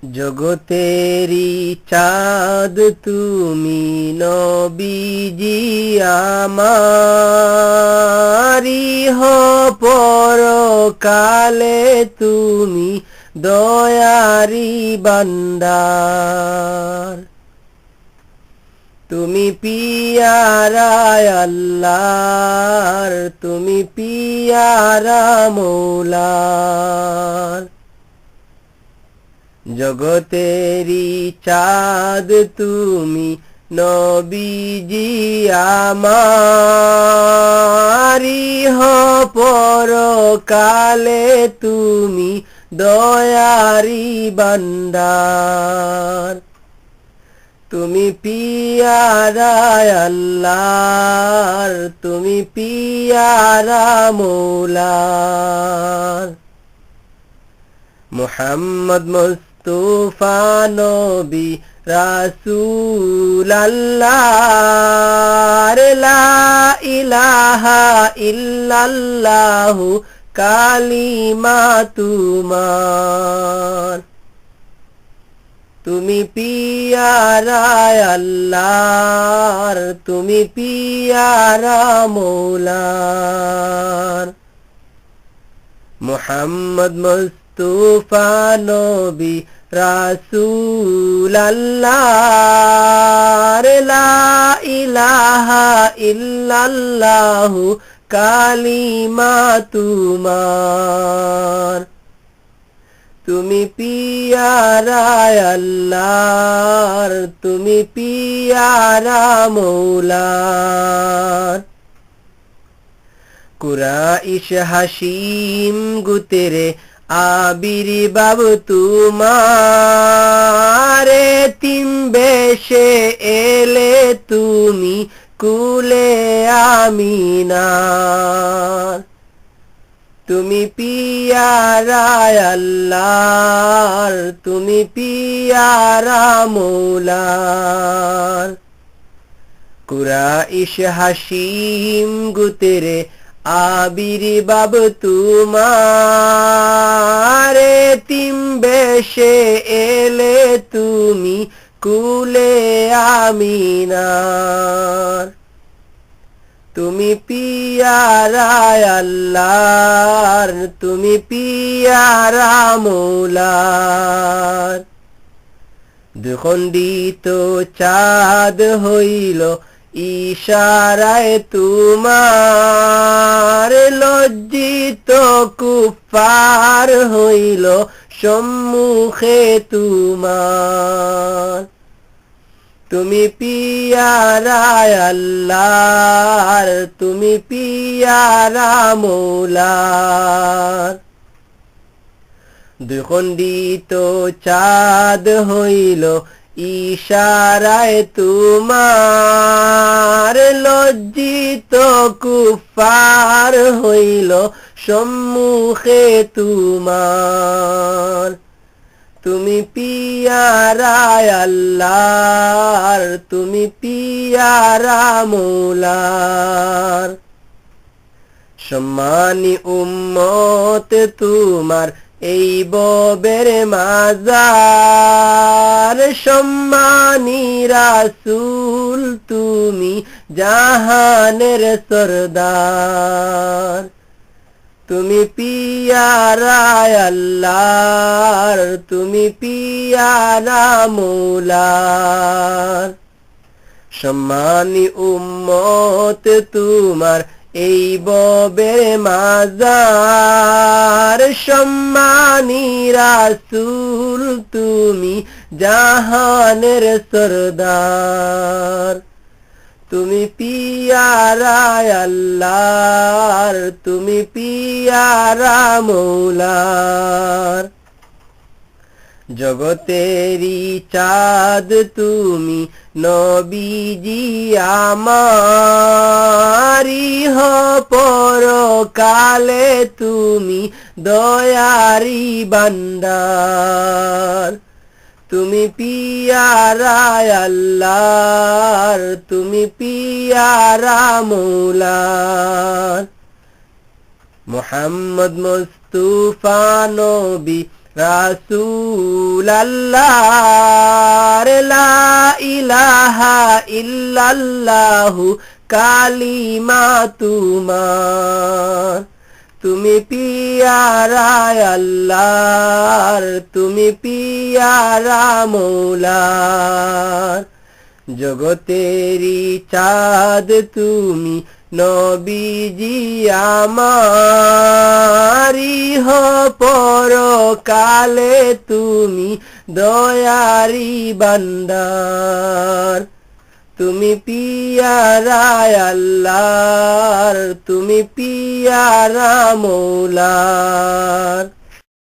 জগতেরি চাঁদ তুমি নবীজি আমারি পরকালে তুমি দয়ারি বান্দার। তুমি পিয়ারা আল্লাহর, তুমি পিয়ারা মৌলার। জগতেরি চাঁদ তুমি নবীজি আমারি পরকালে তুমি দয়ারি বান্দার। তুমি পিয়ারা আল্লাহর, তুমি পিয়ারা মৌলার। মুহাম্মদ মুস্তাফা নবী রাসূল আল্লাহ, লা ইলাহা ইল্লাল্লাহু কালিমা তোমার। তুমি পিয়ারা আল্লাহর, তুমি পিয়ারা মৌলার। মুহাম্মদ মুস্তাফা নবী রাসূল আল্লাহ, লা ইলাহা ইল্লাল্লাহু কালিমা তোমার। তুমি পিয়ারা আল্লাহর, তুমি পিয়ারা মৌলার। কুরাইশ হাশিম গুতেরে আবির্ভাব তোমার, তিন বেশে এলে তুমি কুলে আমিনার। তুমি পিয়ারা আল্লাহর, তুমি পিয়ারা মৌলার। কুরাইশ হাশিম গুতেরে আবির্ভাব তোমার, তিন বেশে এলে তুমি কুলে আমিনার। তুমি পিয়ারা আল্লাহর, তুমি পিয়ারা মৌলার। দ্বিখণ্ডিত চাঁদ হইল ইশারায় তোমার, লজ্জিত কুফার হইল সম্মুখে তোমার। তুমি পিয়ারা আল্লাহর, তুমি পিয়ারা মৌলার। দ্বিখণ্ডিত চাঁদ হইল ইশারায় তোমার, লজ্জিত কুফার হইল সম্মুখে তোমার। তুমি পিয়ারা আল্লাহর, তুমি পিয়ারা মৌলার। সম্মানী উম্মত তোমার এই ববের মাজার, সম্মানী রাসূল তুমি জাহানের সরদার। তুমি পিয়ারা আল্লাহর, তুমি পিয়ারা মৌলার। সম্মানী উম্মত তোমার এই ববের মাজার, সম্মানী রাসূল তুমি জাহানের সরদার। তুমি পিয়ারা আল্লাহর, তুমি পিয়ারা মৌলার। জগতেরি চাঁদ তুমি নবীজি আমারি পরকালে তুমি দয়ারি বান্দার। তুমি পিয়ারা আল্লাহর, তুমি পিয়ারা মৌলার। মুহাম্মদ মুস্তাফা নবী রাসূলুল্লাহ লা ইলাহা ইল্লাল্লাহু কালিমা তোমার তুমি পিয়ারা আল্লাহর তুমি পিয়ারা মৌলার জগতেরি চাঁদ তুমি নবীজি আমারি হো পরকালে তুমি দয়ারি বান্দার তুমি পিয়ারা আল্লাহর তুমি পিয়ারা মৌলার